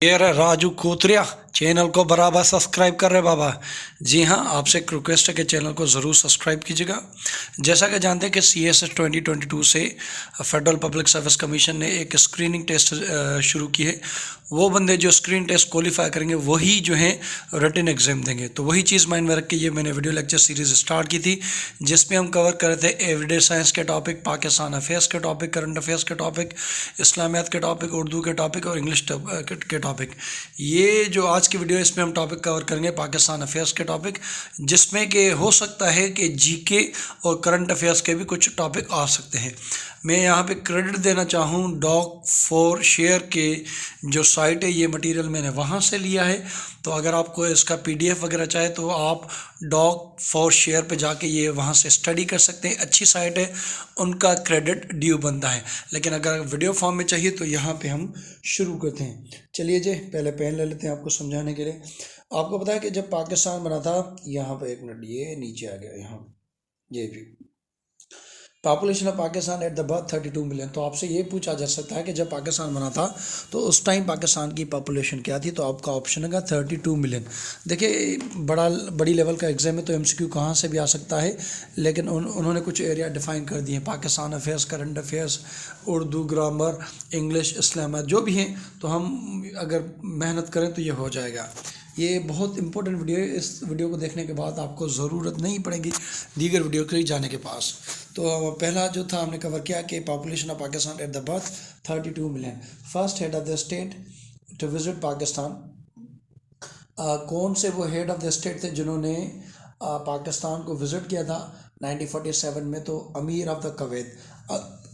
ये रहे राजू कोतरिया। चैनल को बराबर सब्सक्राइब कर रहे बाबा। जी हाँ, आपसे एक रिक्वेस्ट है कि चैनल को ज़रूर सब्सक्राइब कीजिएगा। जैसा कि जानते हैं कि CSS 2022 से फेडरल पब्लिक सर्विस कमीशन ने एक स्क्रीनिंग टेस्ट शुरू की है। वो बंदे जो स्क्रीन टेस्ट क्वालिफाई करेंगे वही जो हैं रिटन एग्ज़ाम देंगे। तो वही चीज़ माइंड में रख के ये मैंने वीडियो लेक्चर सीरीज़ स्टार्ट की थी, जिसमें हम कवर कर रहे थे एवरीडे साइंस के टॉपिक, पाकिस्तान अफेयर्स के टॉपिक, करंट अफेयर्स के टॉपिक, इस्लामियात के टॉपिक, उर्दू के टॉपिक और इंग्लिश के टॉपिक। ये जो आज की वीडियो है इसमें हम टॉपिक कवर करेंगे पाकिस्तान अफेयर्स के टॉपिक, जिसमें कि हो सकता है कि जीके और करंट अफेयर्स के भी कुछ टॉपिक आ सकते हैं। मैं यहाँ पे क्रेडिट देना चाहूँ Doc4Share के जो साइट है, ये मटेरियल मैंने वहाँ से लिया है। तो अगर आपको इसका PDF वगैरह चाहे तो आप Doc4Share पे जाके ये वहाँ से स्टडी कर सकते हैं। अच्छी साइट है, उनका क्रेडिट ड्यू बनता है। लेकिन अगर वीडियो फॉर्म में चाहिए तो यहाँ पे हम शुरू करते हैं। चलिए जी, पहले पेन ले लेते हैं आपको समझाने के लिए। आपको पता है कि जब पाकिस्तान बना था, यहाँ पे एक मिनट, ये नीचे आ गया, यहाँ ये भी population of Pakistan at the birth 32 million. तो आपसे ये पूछा जा सकता है कि जब पाकिस्तान बना था तो उस टाइम पाकिस्तान की पॉपुलेशन क्या थी। तो आपका ऑप्शन है 32 मिलियन। देखिए, बड़ी लेवल का एग्जाम है तो MCQ कहाँ से भी आ सकता है, लेकिन उन्होंने कुछ एरिया डिफाइन कर दिए हैं। Pakistan affairs, current affairs, Urdu, grammar, English, इस्लामियात जो भी हैं, तो हम अगर मेहनत करें तो ये हो जाएगा। ये बहुत इंपॉर्टेंट वीडियो है। इस वीडियो को देखने के बाद आपको ज़रूरत नहीं पड़ेगी दीगर वीडियो के लिए जाने के पास। तो पहला जो था हमने कवर किया कि population of Pakistan at the birth 32 मिलियन। First head of the state to visit Pakistan. कौन से वो हेड ऑफ द स्टेट थे जिन्होंने पाकिस्तान को विज़िट किया था 1947 में? तो अमीर ऑफ द कुवैत।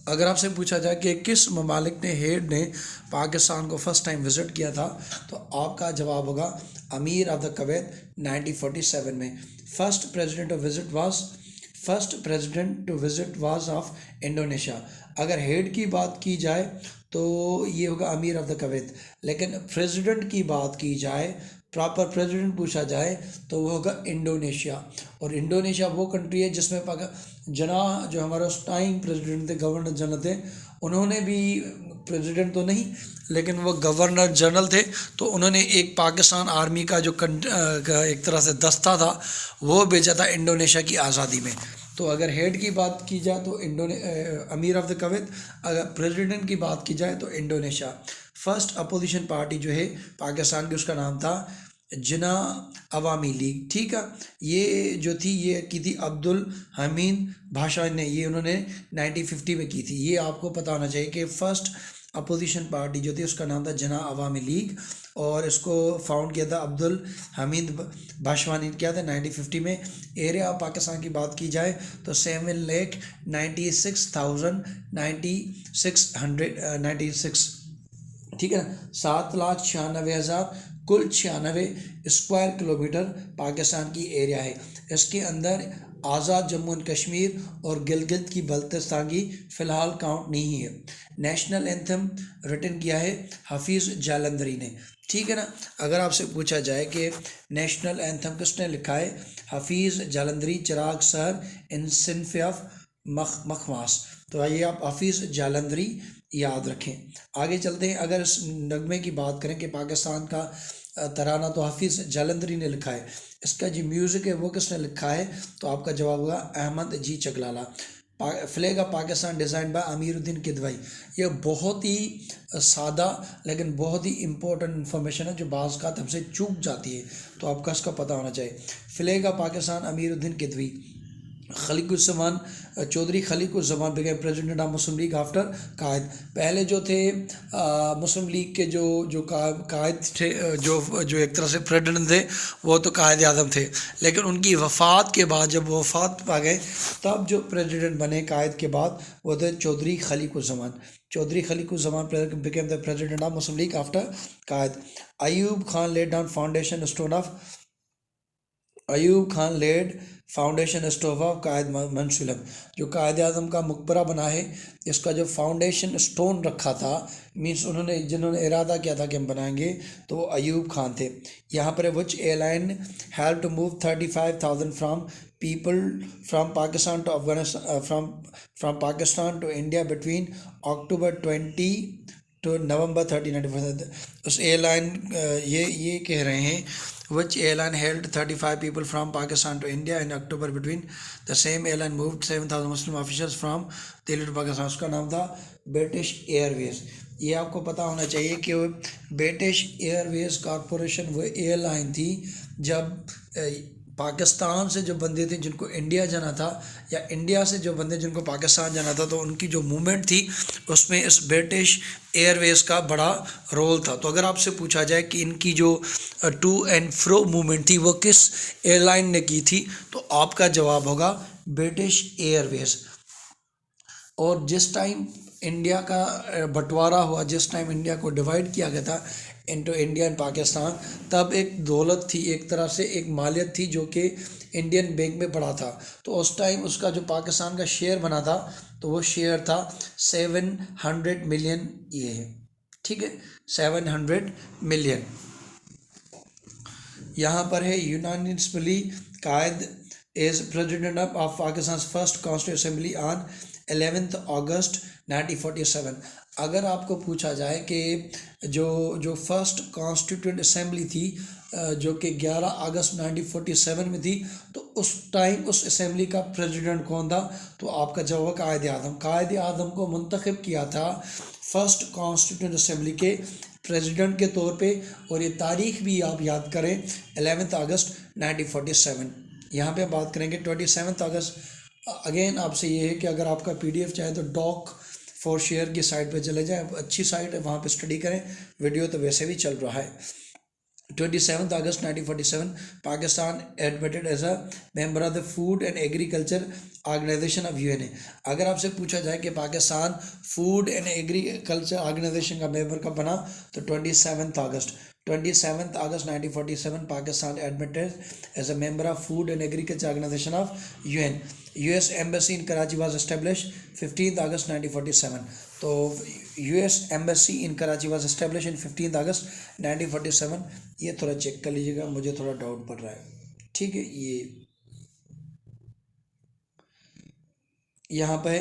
अगर आपसे पूछा जाए कि किस ममालिक ने हेड ने पाकिस्तान को फर्स्ट टाइम विज़िट किया था, तो आपका जवाब होगा अमीर ऑफ द कुवैत 1947 में। First president to visit was of Indonesia. अगर हेड की बात की जाए तो ये होगा अमीर ऑफ द कुवैत, लेकिन प्रेसिडेंट की बात की जाए, प्रॉपर प्रेसिडेंट पूछा जाए, तो वो होगा इंडोनेशिया। और इंडोनेशिया वो कंट्री है जिसमें जना जो हमारा उस टाइम प्रेसिडेंट थे, गवर्नर जनरल थे, उन्होंने भी, प्रेसिडेंट तो नहीं लेकिन वो गवर्नर जनरल थे, तो उन्होंने एक पाकिस्तान आर्मी का जो एक तरह से दस्ता था वो भेजा था इंडोनेशिया की आज़ादी में। तो अगर हेड की बात की जाए तो अमीर ऑफ द कुवैत, अगर प्रेसिडेंट की बात की जाए तो इंडोनेशिया। फर्स्ट अपोजिशन पार्टी जो है पाकिस्तान की, उसका नाम था जिना अवामी लीग। ठीक है, ये जो थी ये की थी अब्दुल हमीद भाषा ने, ये उन्होंने 1950 में की थी। ये आपको पता होना चाहिए कि फर्स्ट अपोजिशन पार्टी जो थी उसका नाम था जिना अवामी लीग, और इसको फाउंड किया था अब्दुल हमीद भाषवानी ने किया था 1950 में। एरिया ऑफ पाकिस्तान की बात की जाए तो 7,96,696, ठीक है ना, 7,96,000 कुल 96 स्क्वायर किलोमीटर पाकिस्तान की एरिया है। इसके अंदर आज़ाद जम्मू एंड कश्मीर और गिलगित की बल्तिस्तान की फ़िलहाल काउंट नहीं है। नेशनल एंथम रिटन किया है हफीज़ जालंधरी ने। ठीक है ना, अगर आपसे पूछा जाए कि नेशनल एंथम किसने लिखा है, हफीज़ जालंधरी, चिराग सहर इन सिनफ ऑफ मखमास। तो आइए आप हफीज़ जालंधरी याद रखें। आगे चलते हैं। अगर इस नगमे की बात करें कि पाकिस्तान का तराना, तो हफीज़ जालंधरी ने लिखा है। इसका जो म्यूज़िक है वो किसने लिखा है? तो आपका जवाब होगा Ahmed G Chagla. Flag of Pakistan design by Amiruddin Kidwai. ये बहुत ही सादा लेकिन बहुत ही इम्पोर्टेंट इन्फॉर्मेशन है जो बाज़ का हमसे चूक जाती है, तो आपका इसका पता होना चाहिए। Flag of Pakistan Amiruddin Kidwai. Khaliquzzaman Chaudhry Khaliquzzaman became president of Muslim League after Quaid. पहले जो थे मुस्लिम लीग के जो कायद थे, जो एक तरह से प्रेसिडेंट थे, वो तो कायद आज़म थे, लेकिन उनकी वफ़ात के बाद, जब वो वफ़ात पा गए, तब जो प्रेसिडेंट बने कायद के बाद वो थे Chaudhry Khaliquzzaman. Chaudhry Khaliquzzaman became the president of Muslim League after Quaid. Ayub Khan laid down foundation stone of Ayub Khan laid foundation stone of Quaid mausoleum. जो कायद आज़म का मकबरा बना है, इसका जो फाउंडेशन स्टोन रखा था, मीन्स जिन्होंने इरादा किया था कि हम बनाएंगे, तो वो अयूब खान थे। यहाँ पर which airline help to move 35,000 from people from Pakistan to Afghanistan, from Pakistan to India between October 20 to November 30, 1945. उस एयरलाइन ये कह रहे हैं which airline held 35 people from Pakistan to India in October between the same airline moved 7,000 Muslim officials from Delhi to Pakistan. उसका नाम था British Airways. ये आपको पता होना चाहिए कि ब्रिटिश एयरवेज कॉरपोरेशन वो एयरलाइन थी जब पाकिस्तान से जो बंदे थे जिनको इंडिया जाना था या इंडिया से जो बंदे जिनको पाकिस्तान जाना था तो उनकी जो मूवमेंट थी उसमें इस ब्रिटिश एयरवेज का बड़ा रोल था। तो अगर आपसे पूछा जाए कि इनकी जो टू एंड फ्रो मूवमेंट थी वो किस एयरलाइन ने की थी तो आपका जवाब होगा ब्रिटिश एयरवेज। और जिस टाइम इंडिया का बंटवारा हुआ, जिस टाइम इंडिया को डिवाइड किया गया था इनटू इंडिया एंड पाकिस्तान, तब एक दौलत थी, एक तरह से एक मालियत थी जो कि इंडियन बैंक में पड़ा था। तो उस टाइम उसका जो पाकिस्तान का शेयर बना था तो वो शेयर था 700 मिलियन। ये है, ठीक है, 700 मिलियन। यहाँ पर है unanimously Quaid is president of Pakistan's first constituent assembly on 11th August 1947। अगर आपको पूछा जाए कि जो फर्स्ट कॉन्स्टिट्यूंट असेंबली थी जो कि 11 अगस्त 1947 में थी तो उस टाइम उस असेंबली का प्रेसिडेंट कौन था तो आपका जवाब कायद आज़म। कायद आज़म को मुंतखब किया था फर्स्ट कॉन्स्टिट्यूंट असेंबली के प्रेसिडेंट के तौर पे, और ये तारीख भी आप याद करें 11 अगस्त 1947। यहाँ पे बात करेंगे 27 अगस्त। अगेन आपसे ये है कि अगर आपका पीडीएफ चाहे तो डॉक फॉर शेयर की साइट पे चले जाएं, अच्छी साइट है, वहाँ पे स्टडी करें। वीडियो तो वैसे भी चल रहा है। 27 August 1947 Pakistan admitted as a member of the food and agriculture organization of UN. अगर आपसे पूछा जाए कि Pakistan food and agriculture organization का मेंबर कब बना तो 27 August 1947 Pakistan admitted as a member of food and agriculture organization of UN. US embassy in Karachi was establish 15 अगस्त 1947। तो US embassy in Karachi was establish in 15 अगस्त 1947। ये थोड़ा चेक कर लीजिएगा, मुझे थोड़ा डाउट पड़ रहा है, ठीक है। ये यहाँ पे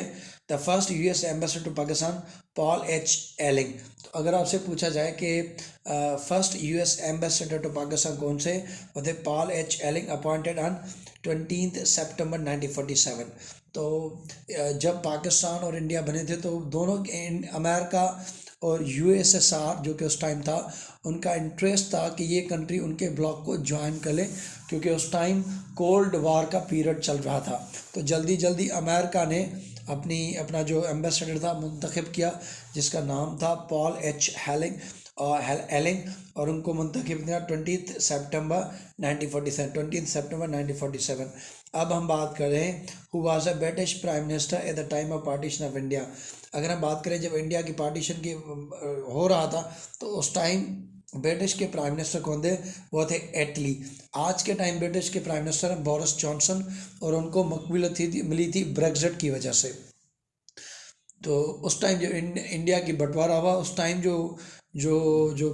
the first US ambassador to Pakistan Paul H Alling. तो अगर आपसे पूछा जाए कि first US ambassador to Pakistan कौन से, वो थे Paul H Alling, appointed on 20 सितंबर 1947। तो जब पाकिस्तान और इंडिया बने थे तो दोनों अमेरिका और यूएसएसआर जो कि उस टाइम था उनका इंटरेस्ट था कि ये कंट्री उनके ब्लॉक को ज्वाइन कर ले, क्योंकि उस टाइम कोल्ड वार का पीरियड चल रहा था। तो जल्दी जल्दी अमेरिका ने अपना जो एम्बेसडर था मुंतखब किया जिसका नाम था पॉल एच एलिंग, और उनको मुंतखब किया 20 सितंबर 1947। अब हम बात कर रहे हैं who was a British prime minister eight the time of partition of India. अगर हम बात करें जब इंडिया की पार्टीशन की हो रहा था तो उस टाइम ब्रिटिश के प्राइम मिनिस्टर कौन थे, वो थे एटली। आज के टाइम ब्रिटिश के प्राइम मिनिस्टर हैं बोरिस जॉनसन, और उनको मकबूलियत मिली थी ब्रेक्जिट की वजह से। तो उस टाइम जो इंडिया की बंटवारा हुआ उस टाइम जो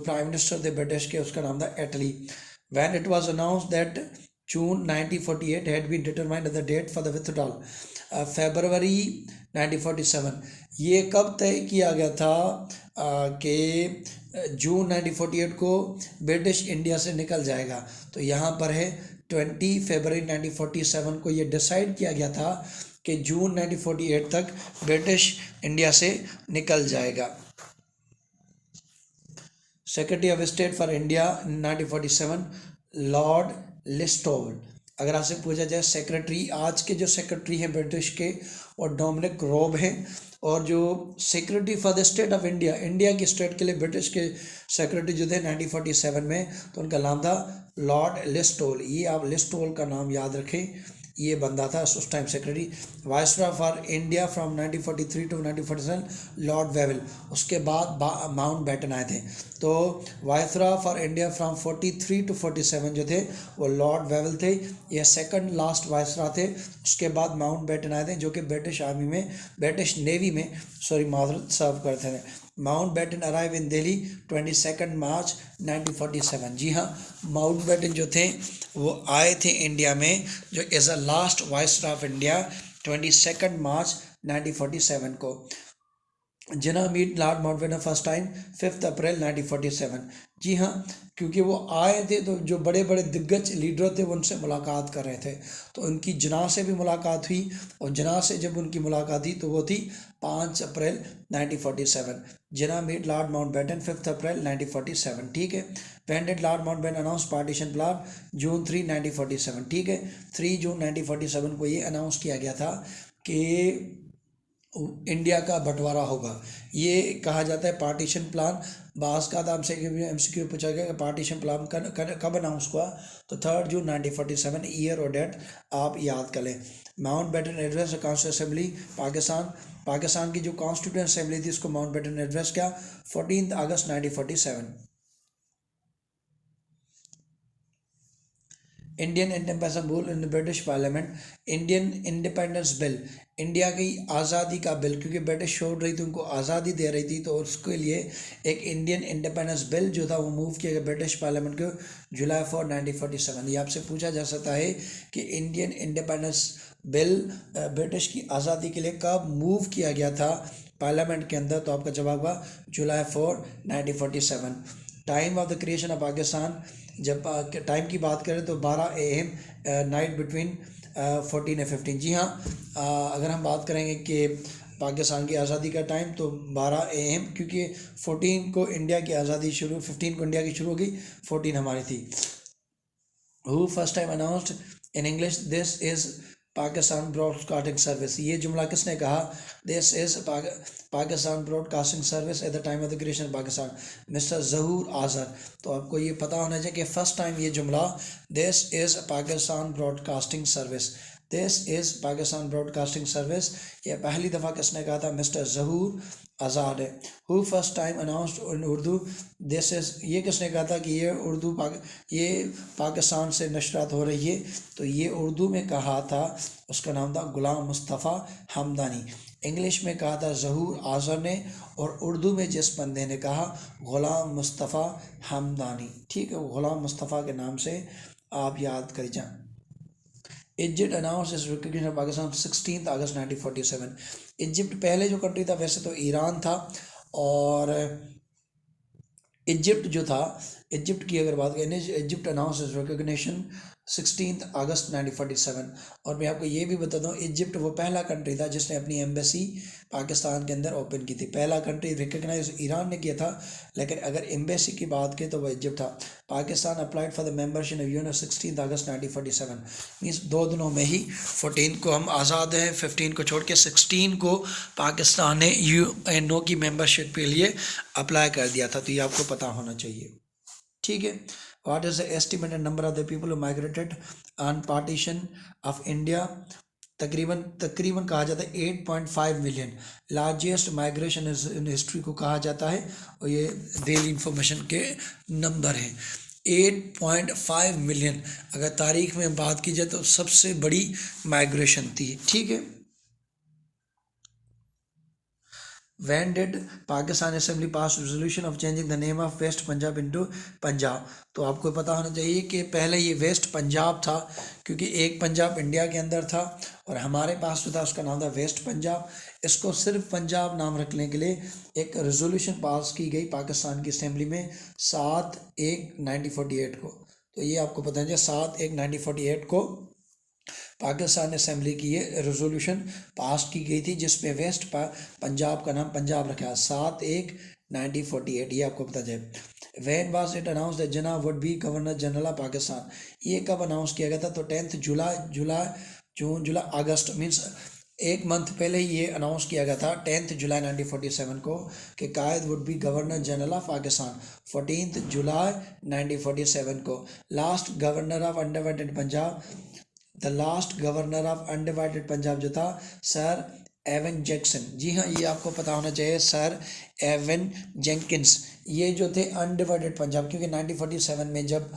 प्राइम मिनिस्टर थे ब्रिटिश के उसका नाम था Attlee. When it was announced that June 1948 had been determined as the date for the withdrawal, फरवरी 1947। ये कब तय किया गया था कि जून 1948 को ब्रिटिश इंडिया से निकल जाएगा। तो यहाँ पर है 20 फरवरी 1947 को ये डिसाइड किया गया था कि जून 1948 तक ब्रिटिश इंडिया से निकल जाएगा। Secretary of state for India 1947 lord Listowel. अगर आपसे पूछा जाए सेक्रेटरी, आज के जो सेक्रेटरी हैं ब्रिटिश के वो डोमिनिक रॉब हैं, और जो secretary for the state of India की स्टेट के लिए ब्रिटिश के सेक्रेटरी जो थे 1947 में तो उनका नाम था लॉर्ड लिस्टोवल। ये आप लिस्टोवल का नाम याद रखें, ये बंदा था उस time secretary. Viceroy for India from 1943 to 1947 lord Wavell. उसके बाद माउंट बैटन आए थे। तो viceroy for India from 43 to 47 जो थे वो लॉर्ड वेवल थे, ये सेकंड लास्ट वाइसरॉय थे। उसके बाद माउंट बैटन आए थे जो कि ब्रिटिश नेवी में माजरत सर्व करते थे। Mountbatten arrive in Delhi 22 मार्च 1947। जी हाँ, माउंट बैटन जो थे वो आए थे इंडिया में जो as a last viceroy of India 22 मार्च 1947 को। Jinnah meet lord Mountbatten first time 5 अप्रैल 1947। जी हाँ, क्योंकि वो आए थे तो जो बड़े बड़े दिग्गज लीडर थे वो उनसे मुलाकात कर रहे थे, तो उनकी जिन्ना से भी मुलाकात हुई, और जिन्ना से जब उनकी मुलाकात हुई तो वो थी 5 अप्रैल 1947। जिन्ना मीट लॉर्ड माउंटबेटन 5 अप्रैल 1947। ठीक है। When did lord Mountbatten announce partition plan? June 3 1947। ठीक है। 3 जून 1947 को ये अनाउंस किया गया था कि इंडिया का बंटवारा होगा। ये कहा जाता है पार्टीशन प्लान। बास का था, हमसे MCQ पूछा गया कि पार्टीशन प्लान कब अनाउंस हुआ, तो 3 जून 1947। ईयर और डेट आप याद कर लें। Mountbatten address constituent assembly Pakistan, Pakistan की जो कॉन्स्टिट्यूंट असेंबली थी उसको माउंटबेटन एड्रेस क्या? 14 अगस्त 1947। Indian independence bill in British parliament. Indian independence bill, India की आज़ादी का बिल, क्योंकि ब्रिटिश छोड़ रही थी, उनको आज़ादी दे रही थी, तो उसके लिए एक इंडियन इंडिपेंडेंस बिल जो था वो मूव किया गया ब्रिटिश पार्लियामेंट को जुलाई 4 1947। ये आपसे पूछा जा सकता है कि इंडियन इंडिपेंडेंस बिल ब्रिटिश की आज़ादी के लिए कब मूव किया गया था पार्लियामेंट के अंदर, तो आपका जवाब हुआ जुलाई 4 1947। Time of the creation of Pakistan, जब टाइम की बात करें तो 12 AM नाइट बिटवीन 14 और 15। जी हाँ, अगर हम बात करेंगे कि पाकिस्तान की आज़ादी का टाइम तो 12 AM, क्योंकि 14 को इंडिया की आज़ादी शुरू, 15 को इंडिया की शुरू होगी, 14 हमारी थी। Who first time announced in English this is Pakistan broadcasting service? ये जुमला किसने कहा? This is Pakistan broadcasting service at the time of the creation of Pakistan, mister Zahoor Azar. तो आपको ये पता होना चाहिए कि फर्स्ट टाइम ये जुमला this is Pakistan broadcasting service, this is Pakistan broadcasting service, ये पहली दफ़ा किसने कहा था? मिस्टर ज़हूर आज़ाद है। Who first time announced in Urdu this is, ये किसने कहा था कि ये उर्दू ये पाकिस्तान से नशरात हो रही है, तो ये उर्दू में कहा था, उसका नाम था गुलाम मुस्तफ़ा हमदानी। इंग्लिश में कहा था ज़हूर आज़र ने, और उर्दू में जिस बंदे ने कहा गुलाम मुस्तफ़ा हमदानी। ठीक है, गुलाम मुस्तफ़ा के नाम से आप याद कर जाएं। Egypt announce is recognition of Pakistan 16 August 1947। Egypt पहले जो कंट्री था वैसे तो ईरान था, और इजिप्ट जो था, इजिप्ट की अगर बात करें, इजिप्ट अनाउंस इज रिकग्निशन 16 अगस्त 1947। और मैं आपको ये भी बता दूं, इजिप्ट वो पहला कंट्री था जिसने अपनी एम्बेसी पाकिस्तान के अंदर ओपन की थी। पहला कंट्री रिकग्नाइज ईरान ने किया था, लेकिन अगर एम्बेसी की बात करें तो वो इजिप्ट था। Pakistan applied for the membership of UN 16 August 1947। Means 2 दिनों में ही 14 को हम आज़ाद हैं, 15 को छोड़ के 16 को पाकिस्तान ने यूएनओ की मेंबरशिप के लिए अप्लाई कर दिया था, तो ये आपको पता होना चाहिए। ठीक है। What is the estimated number of the people who migrated on partition of India? तकरीबन कहा जाता है 8.5 million, largest migration in history को कहा जाता है, और ये डेली इंफॉर्मेशन के नंबर हैं। 8.5 मिलियन अगर तारीख में बात की जाए तो सबसे बड़ी माइग्रेशन थी। ठीक है। When did Pakistan Assembly pass resolution of changing the name of West Punjab into Punjab? तो आपको पता होना चाहिए कि पहले ये वेस्ट पंजाब था, क्योंकि एक पंजाब इंडिया के अंदर था और हमारे पास जो था उसका नाम था वेस्ट पंजाब। इसको सिर्फ पंजाब नाम रखने के लिए एक रेजोल्यूशन पास की गई पाकिस्तान की असेंबली में 7/1/1948 को। तो ये आपको पता है 7/1/1948 को पाकिस्तान असेंबली की ये रेजोल्यूशन पास की गई थी, जिसमें वेस्ट पंजाब का नाम पंजाब रखा 7/1/1948। ये आपको पता जाए। When was it announce that Jinnah would be governor general of Pakistan? ये कब अनाउंस किया गया था? तो 10 जुलाई अगस्त, मीन्स एक मंथ पहले ही ये अनाउंस किया गया था 10 जुलाई 1947 को कि Quaid would be governor general of Pakistan 14 जुलाई 1947 को। Last governor of undivided Punjab, the last governor of undivided Punjab जो था सर एवन जैक्सन। जी हाँ, ये आपको पता होना चाहिए, सर एवन जेंकिंस। ये जो थे अनडिवाइडेड पंजाब, क्योंकि 1947 में जब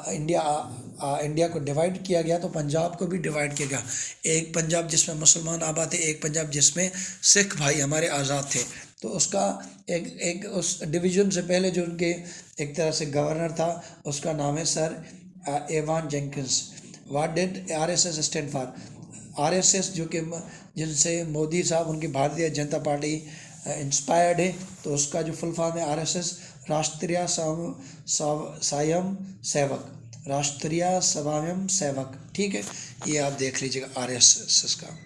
इंडिया को डिवाइड किया गया तो पंजाब को भी डिवाइड किया गया। एक पंजाब जिसमें मुसलमान आबाद थे, एक पंजाब जिसमें सिख भाई हमारे आज़ाद थे। तो उसका एक उस डिवीज़न से पहले जो उनके एक तरह से गवर्नर था उसका नाम है sir Evan Jenkins. What did RSS stand for? RSS जो कि जिनसे मोदी साहब उनकी भारतीय जनता पार्टी इंस्पायर्ड है, तो उसका जो फुल फॉर्म है RSS, राष्ट्रीय स्वयं सेवक, राष्ट्रीय स्वयं सेवक। ठीक है, ये आप देख लीजिएगा RSS का।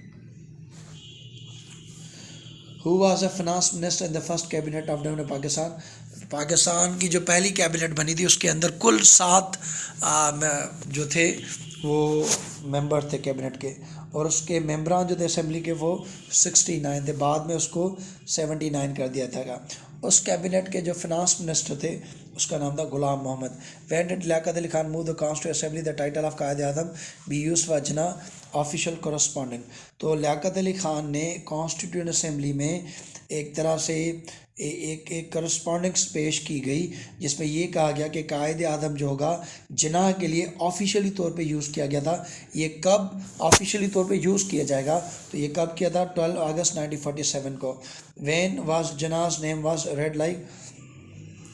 Who was a finance minister in the first cabinet of Government Pakistan? Pakistan की जो पहली कैबिनेट बनी थी उसके अंदर कुल 7 जो थे वो मेंबर थे कैबिनेट के, और उसके मेंबरान जो थे असेंबली के वो 69 थे, बाद में उसको 79 कर दिया था। उस कैबिनेट के जो फिनांस मिनिस्टर थे उसका नाम था Ghulam Mohammad. When did Liaquat Ali Khan move the constituent assembly the title of Quaid Azam be use for Jinnah official corresponding. तो लियाकत अली ख़ान ने कॉन्स्टिट्यूंट असेंबली में एक तरह से एक करस्पॉन्डेंस पेश की गई जिसमें ये कहा गया कि कायद आज़म जो होगा जिनाह के लिए ऑफिशियली तौर पे यूज़ किया गया था। ये कब ऑफिशियली तौर पे यूज़ किया जाएगा, तो ये कब किया था 12 अगस्त 1947 को। When was Jinnah's name was read like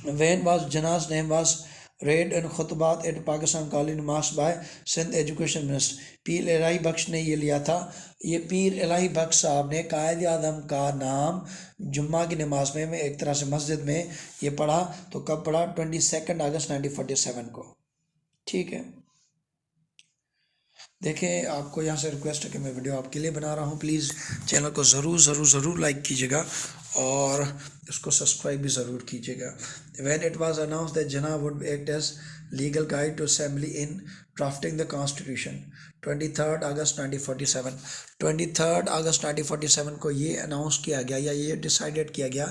when was Jinnah's name was read in खुतबात at Pakistan college mass by Sindh education minister. Pir Ilahi बख्श ने ये लिया था। ये पीर इलाही बख्श साहब ने कायद आज़म का नाम जुम्मा की नमाज में एक तरह से मस्जिद में ये पढ़ा, तो कब पढ़ा 22 अगस्त 1947 को। ठीक है, देखें, आपको यहाँ से रिक्वेस्ट है कि मैं वीडियो आपके लिए बना रहा हूँ, प्लीज़ चैनल को ज़रूर लाइक कीजिएगा और इसको सब्सक्राइब भी ज़रूर कीजिएगा। When it was announce that Jinnah would act as legal guide to assembly in drafting the constitution 23 अगस्त 1947। 23 अगस्त 1947 को ये अनाउंस किया गया या ये डिसाइडेड किया गया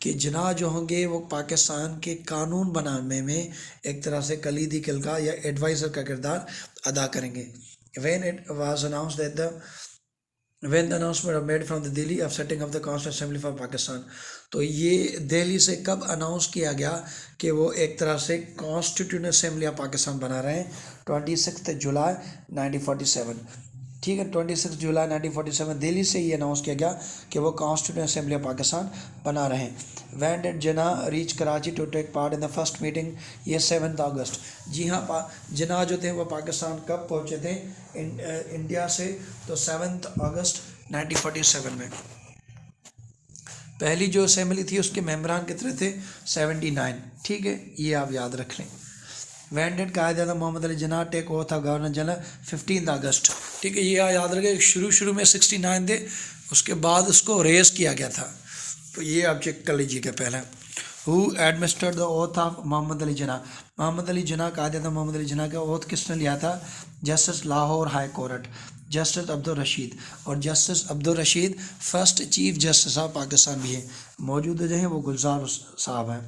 कि जिन्ना जो होंगे वो पाकिस्तान के कानून बनाने में एक तरह से कलीदी किलका या एडवाइज़र का किरदार अदा करेंगे। When it was announced that when the announcement was made from the Delhi of setting up the Constituent Assembly for Pakistan, तो ये दिल्ली से कब अनाउंस किया गया कि वो एक तरह से कॉन्स्टिट्यूंट असेंबली ऑफ पाकिस्तान बना रहे हैं 26 जुलाई 1947। ठीक है, 26 जुलाई 1947 दिल्ली से ये अनाउंस किया गया कि वो कॉन्स्टिट्यूंट असेंबली ऑफ पाकिस्तान बना रहे हैं। When did Jinnah reach Karachi to take part in the first meeting? ये 7 अगस्त। जी हाँ, जिन्ना जो थे वो पाकिस्तान कब पहुँचे थे इंडिया से, तो 7 अगस्त 1947 में। पहली जो असेंबली थी उसके मेंबरान कितने थे 79। ठीक है, ये आप याद रख लें। When did Quaid Azam Mohammad Ali Jinnah take oath of governor general 15 अगस्त। ठीक है, ये याद रखें, शुरू में 69 थे, उसके बाद उसको रेस किया गया था, तो ये आप चेक कर लीजिएगा। पहले who administered the oath of Mohammad Ali Jinnah. Mohammad Ali Jinnah Quaid Azam Mohammad Ali Jinnah का ओथ किसने लिया था? Justice Lahore high court justice Abdul Rashid, और justice Abdul Rashid first chief justice of Pakistan भी है, मौजूद जो हैं वो गुलजार साहब हैं।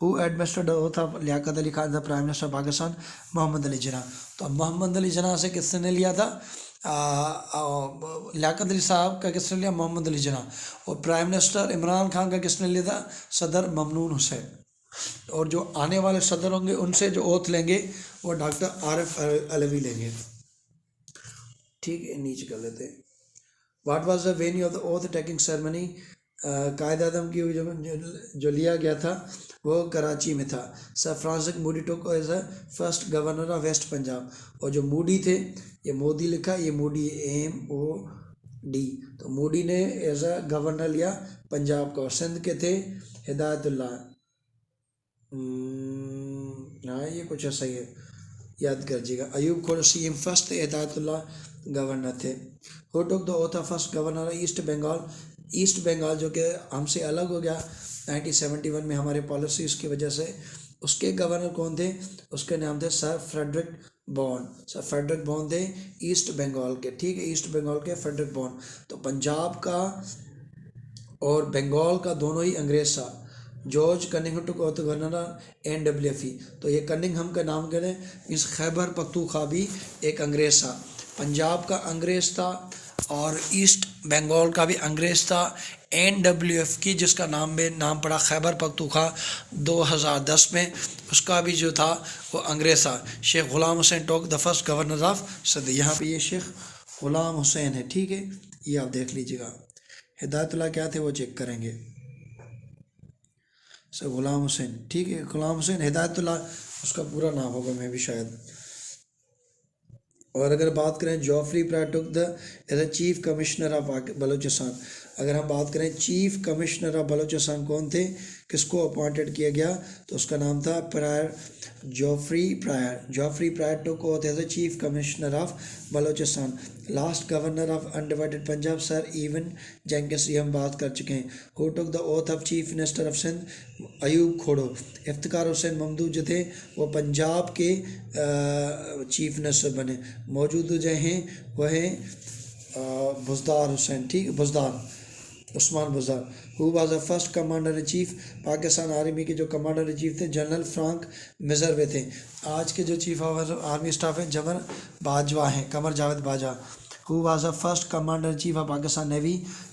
Who administered the oath of Liaquat Ali Khan the prime minister of Pakistan? Mohammad Ali Jinnah. तो मोहम्मद अली जिन्ना से किसने लिया था? लियाकत अली साहब का किसने लिया? मोहम्मद अली जिन्ना। और प्राइम मिनिस्टर इमरान खान का किसने लिया था? सदर ममनून हुसैन। और जो आने वाले सदर होंगे उनसे जो ओथ लेंगे वो डॉक्टर आरिफ अलवी लेंगे। ठीक है, नीचे कर लेते हैं। What was the venue of the oath taking ceremony? Quaid Azam की जो लिया गया था वो कराची में था। Sir Francis Mudie took as a first governor of West Punjab, और जो मूडी थे, ये मोदी लिखा, ये मूडी MOD, तो मूडी ने एज अ गवर्नर लिया पंजाब का। और सिंध के थे हिदायतुल्लाह, हाँ ये कुछ ऐसा ही है, याद करिएगा। अयूब खुर्शीम फर्स्ट हिदायतुल्लाह गवर्नर थे। Who took the oath of first governor east Bengal? East Bengal जो कि हमसे अलग हो गया 1971 में हमारे पॉलिसीज़ की वजह से, उसके गवर्नर कौन थे? उसके नाम थे sir Frederick Bond. Sir Frederick Bond थे ईस्ट बंगाल के। ठीक है, ईस्ट बंगाल के फ्रेडरिक बॉन्ड। तो पंजाब का और बंगाल का दोनों ही अंग्रेज था। जॉर्ज कनिंघम टुक ओथ गवर्नर NWFE, तो ये कनिंघम का नाम करें, इस खैबर पख्तूनख्वा भी एक अंग्रेज़ था। पंजाब का अंग्रेज़ था और ईस्ट बंगाल का भी अंग्रेज़ था। NWF की जिसका नाम पड़ा खैबर पख्तूनख्वा 2010 में, उसका भी जो था वो अंग्रेज़ था। Sheikh Ghulam Hussain took the first governor of Sindh. यहाँ पे ये शेख ग़ुलाम हुसैन है। ठीक है, ये आप देख लीजिएगा। हिदायतुल्लाह क्या थे वो चेक करेंगे। सर ग़ुलाम हुसैन, ठीक है, ग़ुलाम हुसैन हिदायतुल्लाह उसका पूरा नाम होगा, मैं भी शायद। और अगर बात करें Geoffrey Prior took the as a chief commissioner of Balochistan. अगर हम बात करें चीफ कमिश्नर ऑफ बलोचिस्तान कौन थे, किसको अपॉइंटेड किया गया, तो उसका नाम था Prior, Geoffrey Prior took oath as the chief commissioner of Balochistan. Last governor of undivided Punjab sir Evan Jenkins, ये हम बात कर चुके हैं। Who took the oath of chief minister of Sindh, Ayub Khuhro. Iftikhar Hussain Mamdot जो थे वो पंजाब के चीफ मिनिस्टर बने। मौजूद जो हैं वह हैं बुज़दार हुसैन, ठीक, Buzdar Usman Buzdar. Who was the first commander in chief, Pakistan army के जो कमांडर इन चीफ थे जनरल फ्रांक मिजरवे थे। आज के जो चीफ ऑफ आर्मी स्टाफ हैं जमर बाजवा हैं, Qamar Javed Bajwa. Who was the first commander in chief of Pakistan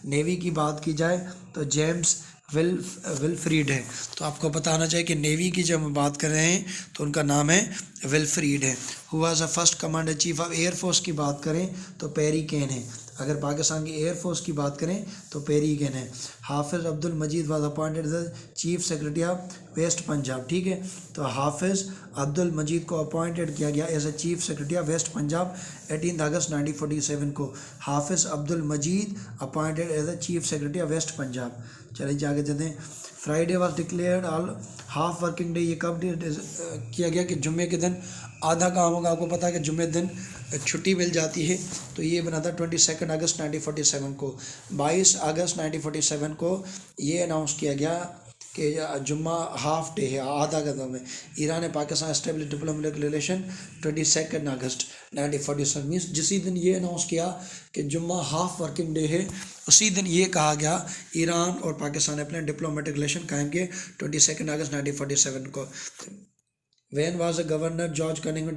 navy की बात की जाए तो जेम्स विल्फ्रीड है। तो आपको पता होना चाहिए कि नेवी की जब हम बात कर रहे हैं तो उनका नाम है विल्फ्रीड है। Who was the first commander chief of air force की बात करें तो पेरी केन है। अगर पाकिस्तान की एयरफोर्स की बात करें तो पेरी केन है। Hafiz Abdul Majeed was appointed the chief secretary of West Punjab, ठीक है। तो हाफिज़ अब्दुल मजीद को अपॉइंटेड किया गया as a chief secretary of West Punjab 18 अगस्त 1947 को। Hafiz Abdul Majeed appointed as a chief secretary of West Punjab. चलिए आगे चलते हैं। Friday was declared all half working day, ये कब किया गया कि जुम्मे के दिन आधा काम होगा। आपको पता है कि जुम्मे दिन छुट्टी मिल जाती है, तो ये बना था 22 अगस्त 1947 को। 22 अगस्त 1947 को ये अनाउंस किया गया कि जुम्मा हाफ डे है, आधा का दिन है। ईरान ने पाकिस्तान एस्टेब्लिश डिप्लोमेटिक रिलेशन 22 अगस्त 1947 मीन्स जिसी दिन ये अनाउंस किया कि जुम्मा हाफ वर्किंग डे है, उसी दिन ये कहा गया ईरान और पाकिस्तान ने अपने डिप्लोमेटिक रिलेशन कायम किए 22 अगस्त 1947 को। When was the Governor George Cunningham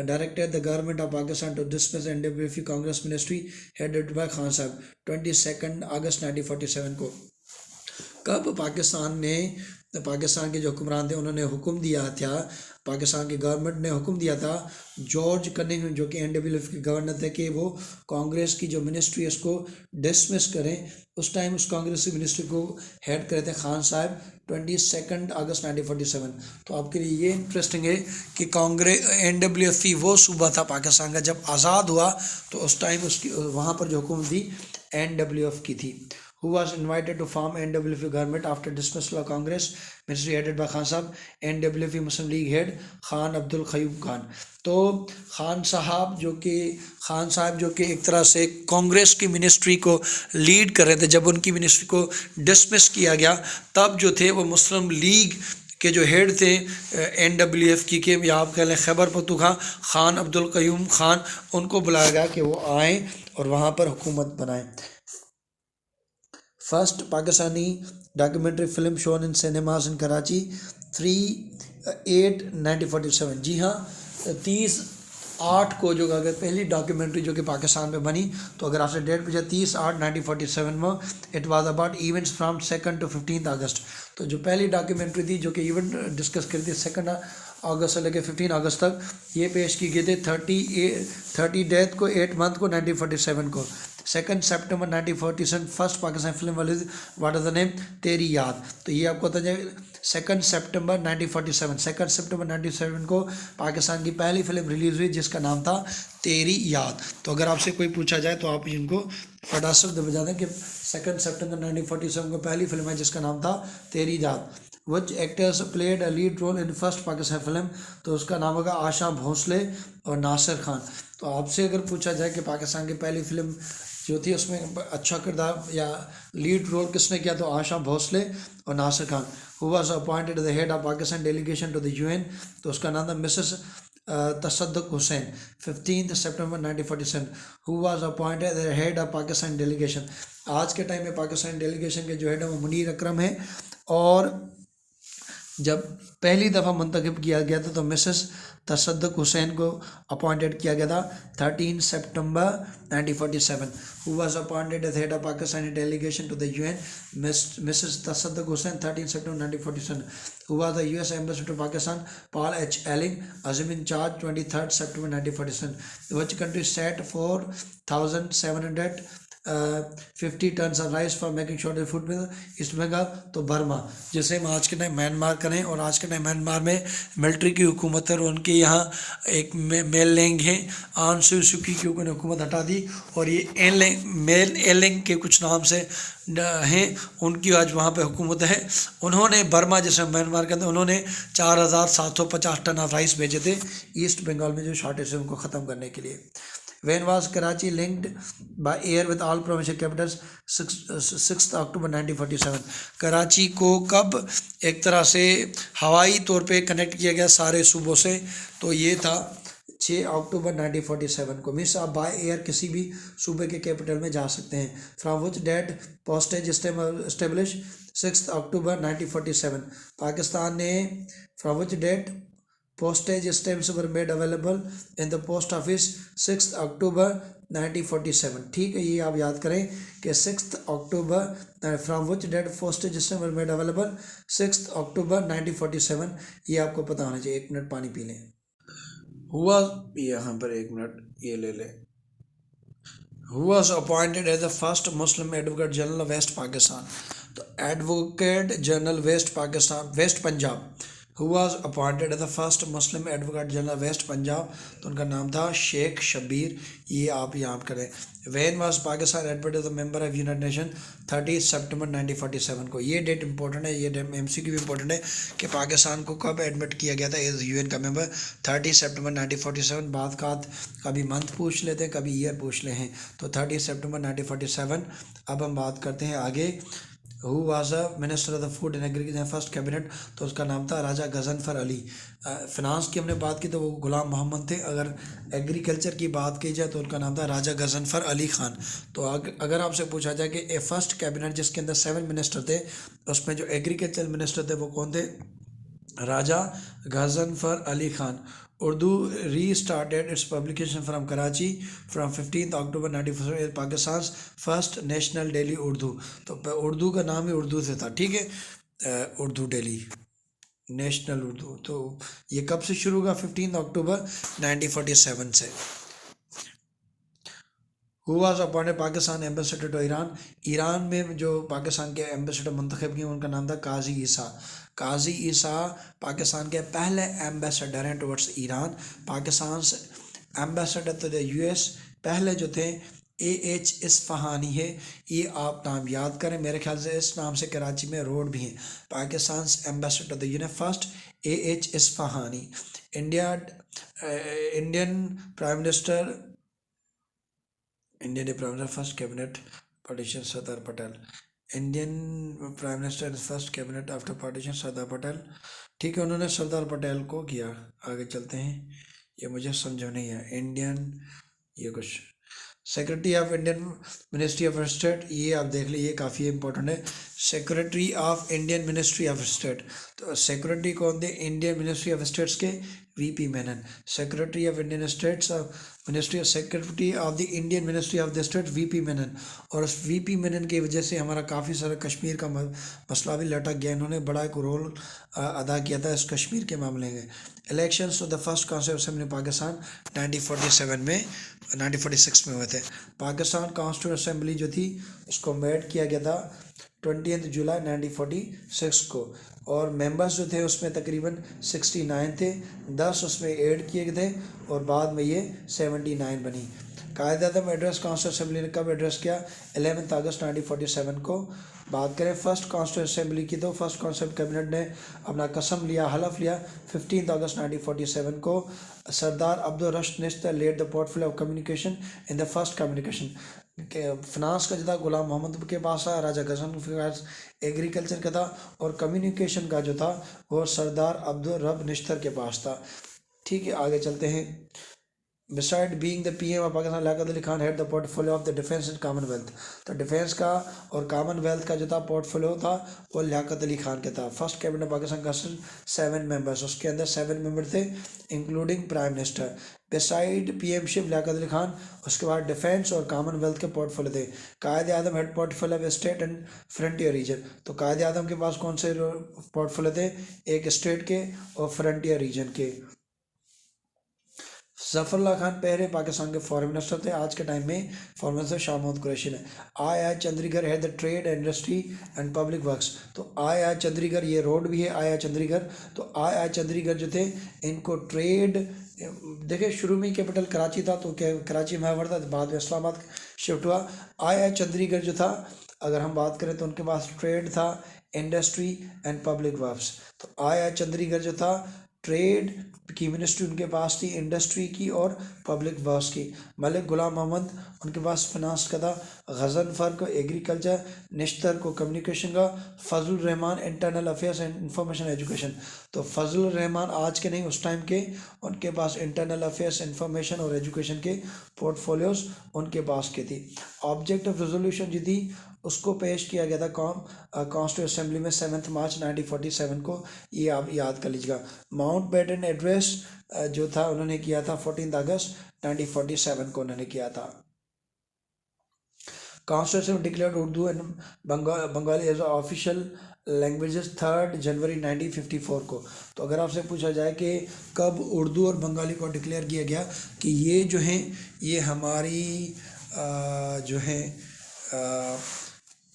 directed the government of Pakistan to dismiss NWF Congress Ministry headed by Khan साहब 22 अगस्त 1947 को। कब पाकिस्तान के जो हुक्मरान थे उन्होंने हुक्म दिया था, पाकिस्तान की गवर्नमेंट ने हुक्म दिया था जॉर्ज कनिंघम जो कि NWF के गवर्नर थे कि वो कांग्रेस की जो मिनिस्ट्री है उसको डिसमिस करें। उस टाइम उस कांग्रेस की मिनिस्ट्री को हेड करे थे खान साहब 22 अगस्त 1947। तो आपके लिए ये इंटरेस्टिंग है कि कांग्रेस NWF वो सूबा था पाकिस्तान का जब आज़ाद हुआ तो उस टाइम उसकी वहाँ पर जो हुक्म थी NWF की थी। Who was invited to form NWF government after dismissal of Congress ministry headed by Khan साहब, NWF Muslim League head Khan Abdul Qayyum Khan. तो खान साहब जो कि एक तरह से कांग्रेस की मिनिस्ट्री को लीड कर रहे थे, जब उनकी मिनिस्ट्री को डिसमिस किया गया तब जो थे वो मुस्लिम लीग के जो हेड थे NWF की के या आप कह लें खैबर पख्तूनख्वा खान अब्दुल क़य्यूम खान, उनको बुलाया गया कि वो आएँ और वहाँ पर हुकूमत बनाएं। First Pakistani documentary film shown in cinemas इन कराची 3/8/1947। जी हाँ, 30/8 को जो अगर पहली डॉक्यूमेंट्री जो कि पाकिस्तान में बनी, तो अगर आपसे डेट पूछे 30/8/1947 में, it was about events from 2 to 15 अगस्त। तो जो पहली डॉक्यूमेंट्री थी जो कि इवेंट डिस्कस करी थी 2 अगस्त से लेकर 15 अगस्त तक, ये पेश की गई थी 30 डेथ को 8 मंथ को 1947 को। 2 सितंबर 1947 फर्स्ट पाकिस्तान फिल्म वाली व्हाट इज द नेम, तेरी याद। तो ये आपको पता है 2 सितंबर 1947 को पाकिस्तान की पहली फिल्म रिलीज़ हुई जिसका नाम था तेरी याद। तो अगर आपसे कोई पूछा जाए तो आप इनको फटाफट बता दें कि 2 सितंबर 1947 को पहली फिल्म है जिसका नाम था तेरी याद। Which actors played a lead role in first Pakistan film, तो उसका नाम होगा आशा भोसले और नासिर खान। तो आपसे अगर पूछा जाए कि पाकिस्तान की पहली फिल्म जो थी उसमें अच्छा किरदार या लीड रोल किसने किया, तो आशा भोसले और Nasir Khan. Who was appointed as the head of Pakistan delegation to the UN, तो उसका नाम था Mrs Tasadduq Hussain 15 September 1947। Who was appointed as the head of Pakistan delegation, आज के टाइम में पाकिस्तान डेलीगेशन के जो हेड है वो मुनीर अकरम है, और जब पहली दफ़ा मुंतखब किया गया था तो मिसेस तसद्दुक हुसैन को अपॉइंटेड किया गया था 13 सितंबर 1947। Who was appointed as head of Pakistani delegation to the UN, Mrs. Tasadduq Hussain 13 September 1947। Who was the US ambassador to Pakistan, Paul H. Elling, assumed in charge 23 September 1947। Which country set 4,700 50 ton of rice for making sure food में east Bengal. तो Burma, जैसे हम आज के time Myanmar करें, और आज के टाइम म्यांमार में मिलिट्री की हुकूमत है और उनके यहाँ एक मेल लेंग है आन सू की उन्होंने हुकूमत हटा दी, और ये मेल एलेंग के कुछ नाम से हैं, उनकी आज वहाँ पे हुकूमत है। उन्होंने बर्मा, जैसे म्यांमार के अंदर, उन्होंने 4750 टन ऑफ राइस भेजे थे ईस्ट बंगाल में जो शॉर्टेज है उनको ख़त्म करने के लिए। When was Karachi linked by air with all provincial capitals? 6 अक्टूबर 1947। कराची को कब एक तरह से हवाई तौर पे कनेक्ट किया गया सारे सूबों से? तो ये था 6 अक्टूबर 1947 को। मीन्स आप बाय एयर किसी भी सूबे के कैपिटल में जा सकते हैं। From which date postage establish? 6 अक्टूबर 1947। पाकिस्तान ने from which date postage stamps were made available in the post office? 6 अक्टूबर 1947। ठीक है, ये आप याद करें कि 6 अक्टूबर from which date postage stamp were made available? 6 अक्टूबर 1947। ये आपको पता होना चाहिए। 1 मिनट पानी पी लें। हुआ यहाँ पर 1 मिनट ये ले लें। Who was appointed as the first Muslim Advocate General of West Pakistan? तो Advocate General West Pakistan, West Punjab, who was appointed as the first Muslim Advocate General West Punjab? तो उनका नाम था शेख शबीर। ये आप याद करें। When was Pakistan admitted as a member of United Nations? 30 सितंबर 1947 को। ये डेट इंपॉर्टेंट है, ये MCQ भी इंपॉर्टेंट है कि पाकिस्तान को कब एडमिट किया गया था एज यूएन का मेंबर। 30 सितंबर 1947। बाद का कभी मंथ पूछ लेते हैं, कभी ईयर पूछ ले हैं। तो 30 सितंबर 1947। अब हम बात करते हैं आगे। Who was a minister of the food and agriculture first cabinet? तो उसका नाम था राजा गजनफर अली। फिनांस की हमने बात की तो वो गुलाम मोहम्मद थे। अगर एग्रीकल्चर की बात की जाए तो उनका नाम था राजा गजनफर अली खान। तो अगर आपसे पूछा जाए कि ए फर्स्ट कैबिनेट जिसके अंदर 7 मिनिस्टर थे, उसमें जो एग्रीकल्चर मिनिस्टर थे वो कौन थे? Raja Ghazanfar Ali Khan. Urdu restarted its publication from Karachi from 15 अक्टूबर 1947। Pakistan first national daily Urdu. तो उर्दू का नाम ही उर्दू से था, ठीक है, उर्दू डेली नेशनल उर्दू। तो ये कब से शुरू हुआ? 15 अक्टूबर 1947 से। Who was appointed Pakistan ambassador to Iran? Iran में जो पाकिस्तान के एम्बेसडर मुंतखब किए उनका नाम था काजी ईसा। काजी ईसा पाकिस्तान के पहले एम्बेसडर हैं टुवर्ड्स ईरान। पाकिस्तान से एम्बेसडर टू द यूएस पहले जो थे AH इस्फहानी है। ये आप नाम याद करें, मेरे ख्याल से इस नाम से कराची में रोड भी है। Pakistan ambassador to the UN first AH Ispahani. Indian prime minister first cabinet partition Sardar Patel. Indian prime minister first cabinet after partition Sardar Patel. ठीक है, उन्होंने सरदार पटेल को किया। आगे चलते हैं, ये मुझे समझ नहीं है। इंडियन ये कुछ secretary of Indian ministry of state, ये आप देख लीजिए, काफ़ी इंपॉर्टेंट है। Secretary of Indian ministry of state, तो सेक्रेटरी कौन थे इंडियन मिनिस्ट्री ऑफ स्टेट्स के? VP Menon. Secretary of Indian states ministry of secretary of the Indian ministry of the state VP Menon. और उस VP मेनन की वजह से हमारा काफ़ी सारा कश्मीर का मसला भी लटक गया। इन्होंने बड़ा एक रोल अदा किया था इस कश्मीर के मामले में। Elections to the first constituent assembly Pakistan 1946 में हुए थे। पाकिस्तान कॉन्स्टिट्यूंट असेंबली जो थी उसको मेड किया गया था 20 जुलाई 1946 को। और मेंबर्स जो थे उसमें तकरीबन 69 थे, 10 उसमें ऐड किए गए थे और बाद में ये 79 बनी। कायद-ए-आज़म एड्रेस कॉन्स्टिट्यूंट असेंबली ने कब एड्रेस किया? 11 अगस्त 1947 को। बात करें फर्स्ट कॉन्स्टिट्यूंट असेंबली की, तो फर्स्ट कॉन्स्टिट्यूंट कैबिनेट ने अपना कसम लिया, हलफ लिया 15 अगस्त 1947 को। Sardar Abdul Rashid Nishtar led the portfolio of communication in the first communication. Finance का जो था गुलाम मोहम्मद के पास था, राजा गजन के पास एग्रीकल्चर का था, और कम्युनिकेशन का जो था वो सरदार अब्दुल रब निश्तर के पास था। ठीक है, आगे चलते हैं। Beside being the PM of Pakistan, Liaquat Ali Khan had the portfolio of the defense and commonwealth। तो डिफेंस का और कॉमनवेल्थ का जो था पोर्टफोलियो था वो लियाकत अली खान के था। फर्स्ट कैबिनेट पाकिस्तान का 7 मेंबर्स, उसके अंदर 7 मेंबर थे including prime minister. Beside PMship Liaquat Ali Khan, उसके बाद डिफेंस और कॉमनवेल्थ के पोर्टफोलियो थे। Quaid Azam head portfolio of state and frontier region. तो कायद आज़म के पास कौन से पोर्टफोलियो थे? एक स्टेट के और फ्रंटियर रीजन के। जफरुल्लाह खान पहले पाकिस्तान के फॉरेन मिनिस्टर थे, आज के टाइम में फॉरेन मिनिस्टर शाह महमूद कुरैशी ने। आई चंद्रीगढ़ है the trade industry and public works, तो आई चंद्रीगढ़ ये रोड भी है आई चंद्रीगढ़, तो आई चंद्रीगढ़ जो थे इनको ट्रेड, देखिए शुरू में कैपिटल कराची था तो क्या कराची में था, बाद में इस्लामाबाद शिफ्ट हुआ। आई चंद्रीगढ़ जो था अगर हम बात करें तो उनके पास ट्रेड था, इंडस्ट्री एंड पब्लिक वर्क्स। तो आई चंद्रीगढ़ जो था ट्रेड की मिनिस्ट्री उनके पास थी, इंडस्ट्री की और पब्लिक वर्क्स की। मलिक गुलाम मोहम्मद उनके पास फिनांस का था, गजनफर को एग्रीकल्चर, निश्तर को कम्युनिकेशन का, Fazal Rahman internal affairs and information education. तो फजल रहमान आज के नहीं उस टाइम के, उनके पास इंटरनल अफेयर्स, इंफॉर्मेशन और एजुकेशन के पोर्टफोलियोज उनके पास के थी। ऑब्जेक्ट ऑफ रेजोल्यूशन जो थी उसको पेश किया गया था कॉन्स्टिट्यूंट असेंबली में 7 मार्च 1947 को, ये आप याद कर लीजिएगा। माउंटबेटन एड्रेस जो था उन्होंने किया था 14 अगस्त 1947 को उन्होंने किया था। Constitution declared Urdu and Bengali as official languages 3 जनवरी 1954 को। तो अगर आपसे पूछा जाए कि कब उर्दू और बंगाली को डिक्लेयर किया गया कि ये जो हैं ये हमारी जो है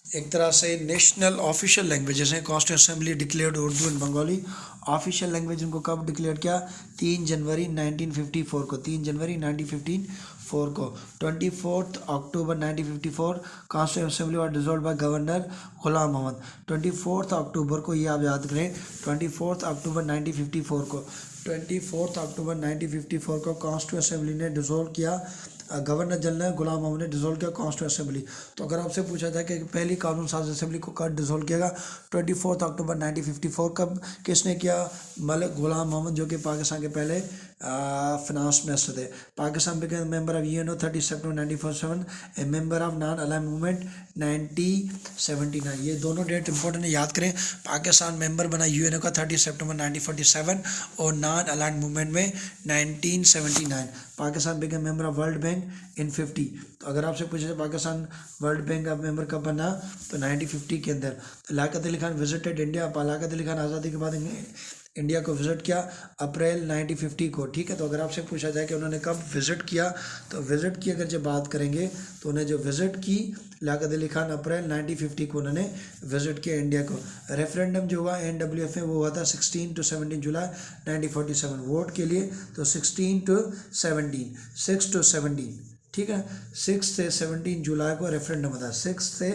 एक तरह से नेशनल ऑफिशियल लैंग्वेजेस हैं। Constituent assembly declared Urdu and Bengali official language उनको कब डिक्लेयर किया? 3 जनवरी 1954 को, 3 जनवरी 1954 को। 24 अक्टूबर 1954 कॉन्स्टिट्यूंट असेंबली और डिसॉल्व बाय गवर्नर गुलाम मोहम्मद। 24 अक्टूबर को, ये आप याद करें, 24 अक्टूबर 1954 को, 24 अक्टूबर 1954 को कॉन्स्टिट्यूंट असेंबली ने डिसॉल्व किया, गवर्नर जनरल गुलाम मोहम्मद ने डिसॉल्व किया कॉन्स्टिट्यूंट असेंबली। तो अगर आपसे पूछा जाए कि पहली कानून साज असेंबली को कब डिसॉल्व किया गया, 24 अक्टूबर 1954। कब किसने किया? मलिक गुलाम मोहम्मद जो कि पाकिस्तान के पहले फिनांस मिनिस्टर थे। Pakistan became member of UNO 30 September 1947, A member of non aligned movement 1979। ये दोनों डेट इंपॉर्टेंट है, याद करें। पाकिस्तान मेंबर बना यूएनओ का 30 सितंबर 1947 और नॉन अलाइंड मूवमेंट में 1979। Pakistan became member of world bank in 50। तो अगर आपसे पूछा जाए पाकिस्तान वर्ल्ड बैंक का मेंबर कब बना, तो 1950 के अंदर। तो लियाकत अली खान विजिटेड इंडिया, लियाकत अली खान आज़ादी के बाद इंडिया को विज़िट किया अप्रैल 1950 को, ठीक है। तो अगर आपसे पूछा जाए कि उन्होंने कब विज़िट किया, तो विज़िट की अगर जब बात करेंगे तो उन्हें जो विज़िट की लियाकत अली खान अप्रैल 1950 को उन्होंने विज़िट किया इंडिया को। रेफरेंडम जो हुआ NWF में वो हुआ था 16 to 17 जुलाई 1947 वोट के लिए। तो 16 to 17, 6 to 17, ठीक है, 6 से 17 जुलाई को रेफरेंडम होता है, 6 से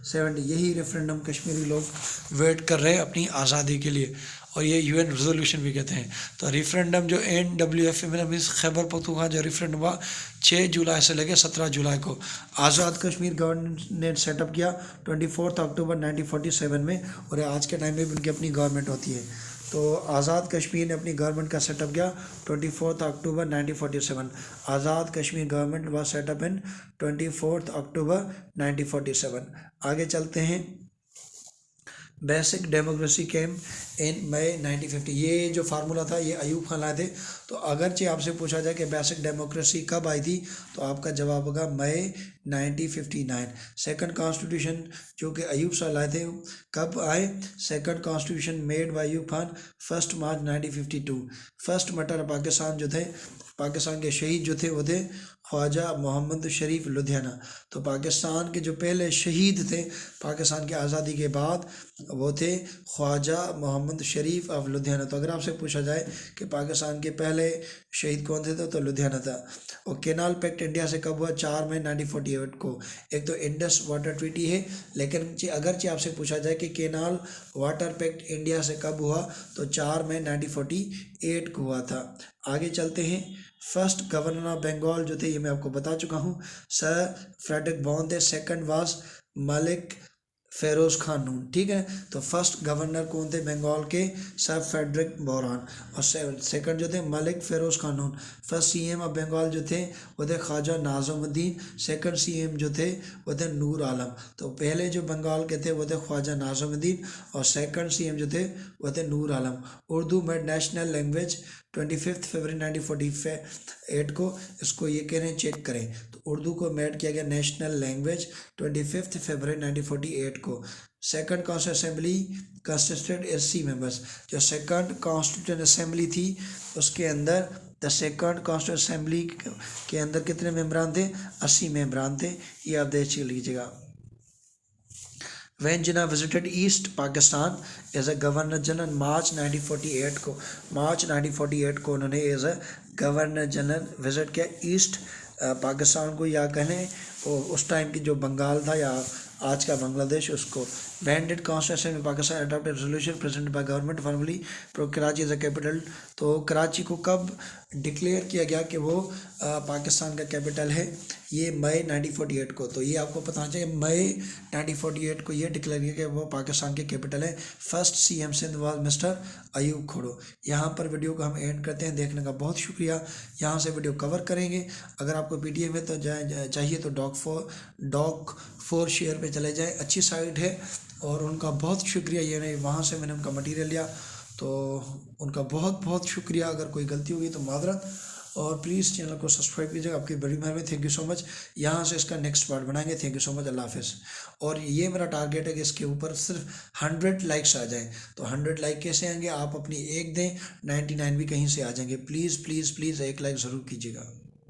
17। यही रेफरेंडम कश्मीरी लोग वेट कर रहे हैं अपनी आज़ादी के लिए, और ये UN रेजोल्यूशन भी कहते हैं। तो रेफरेंडम जो NWF में मीन्स खैबर पख्तूनख्वा जो रेफरेंडम हुआ 6 जुलाई से लेकर 17 जुलाई को। आज़ाद कश्मीर गवर्नमेंट ने सेटअप किया 24 अक्टूबर 1947 में, और आज के टाइम में भी उनकी अपनी गवर्नमेंट होती है। तो आज़ाद कश्मीर ने अपनी गवर्नमेंट का सेटअप किया 24 अक्टूबर 1947। Azad Kashmir government was setup इन 24 अक्टूबर 1947। आगे चलते हैं। बेसिक डेमोक्रेसी केम इन मई 1950। ये जो फार्मूला था ये अयूब खान लाए थे। तो अगरचे आपसे पूछा जाए कि बेसिक डेमोक्रेसी कब आई थी, तो आपका जवाब होगा मई 1959। सेकंड कॉन्स्टिट्यूशन जो कि अयूब शाह लाए थे कब आए? Second constitution made by Ayub Khan 1 March 1952। First मटर पाकिस्तान जो थे, पाकिस्तान के शहीद जो थे वो थे ख्वाजा मोहम्मद शरीफ लुधियाना। तो पाकिस्तान के जो पहले शहीद थे पाकिस्तान की आज़ादी के बाद वो थे ख्वाजा मोहम्मद शरीफ ऑफ लुधियाना। तो अगर आपसे पूछा जाए कि पाकिस्तान के पहले शहीद कौन थे तो लुधियाना था। और केनाल पैक्ट इंडिया से कब हुआ? 4 मई 1948 को। एक तो इंडस वाटर ट्रीटी है, लेकिन अगरचे आपसे पूछा जाए कि केनाल वाटर पैक्ट इंडिया से कब हुआ, तो 4 मई 1948 को हुआ था। आगे चलते हैं। फर्स्ट गवर्नर ऑफ बंगाल जो थे ये मैं आपको बता चुका हूँ, सर फ्रेडरिक बॉन थे। सेकंड वाज मलिक फेरोज़ खान नून, ठीक है। तो फर्स्ट गवर्नर कौन थे बंगाल के? Sir Frederick Bourne. और सेकंड जो थे Malik Feroz Khan Noon. First CM of Bengal जो थे वो थे ख्वाजा नाज़मुद्दीन। सेकंड CM जो थे वो थे नूर आलम। तो पहले जो बंगाल के थे वो थे ख्वाजा नाज़मुद्दीन, और सेकंड CM जो थे वो थे Noor Alam. Urdu made national language 25 फरवरी 1948 को। इसको ये कह रहे हैं चेक करें, तो उर्दू को मेड किया गया नेशनल लैंग्वेज 25 फरवरी 1948 को। Second constituent assembly consisted 80 members. जो सेकंड कॉन्स्टिट्यूंट असेंबली थी उसके अंदर द सेकंड कॉन्स्टिट्यूंट असेंबली के अंदर कितने मेम्बरान थे? 80 मेम्बरान थे। ये आप देख लीजिएगा। When Jinnah visited East Pakistan as a Governor General मार्च 1948 को, मार्च 1948 को उन्होंने as a governor general visit किया ईस्ट पाकिस्तान को, या कहें उस टाइम की जो बंगाल था या आज का बांग्लादेश उसको। When did Constitution of Pakistan adopt a resolution presented by government formally for Karachi as a capital? तो कराची को कब डिक्लेयर किया गया कि वो पाकिस्तान का कैपिटल है? ये मई 1948 को। तो ये आपको पता होना चाहिए, मई 1948 को ये डिक्लेयर किया कि वो पाकिस्तान के कैपिटल है। First CM Sindh was mister Ayub Khuhro. यहाँ पर वीडियो को हम एंड करते हैं। देखने का बहुत शुक्रिया। यहाँ से वीडियो कवर करेंगे। अगर आपको पीडीएफ में तो चाहिए तो डॉक फोर शेयर पे चले जाएं, अच्छी साइट है और उनका बहुत शुक्रिया। ये नहीं, वहाँ से मैंने उनका मटेरियल लिया, तो उनका बहुत बहुत शुक्रिया। अगर कोई गलती होगी तो मादरत, और प्लीज़ चैनल को सब्सक्राइब कीजिएगा, आपकी बड़ी मेहरबानी। Thank you so much. यहाँ से इसका नेक्स्ट पार्ट बनाएंगे। Thank you so much. Allah हाफिज़। और ये मेरा टारगेट है कि इसके ऊपर सिर्फ 100 लाइक्स आ जाएं। तो 100 लाइक कैसे आएंगे? आप अपनी एक दें, 99 भी कहीं से आ जाएंगे। प्लीज़ प्लीज़ प्लीज़ एक लाइक ज़रूर कीजिएगा।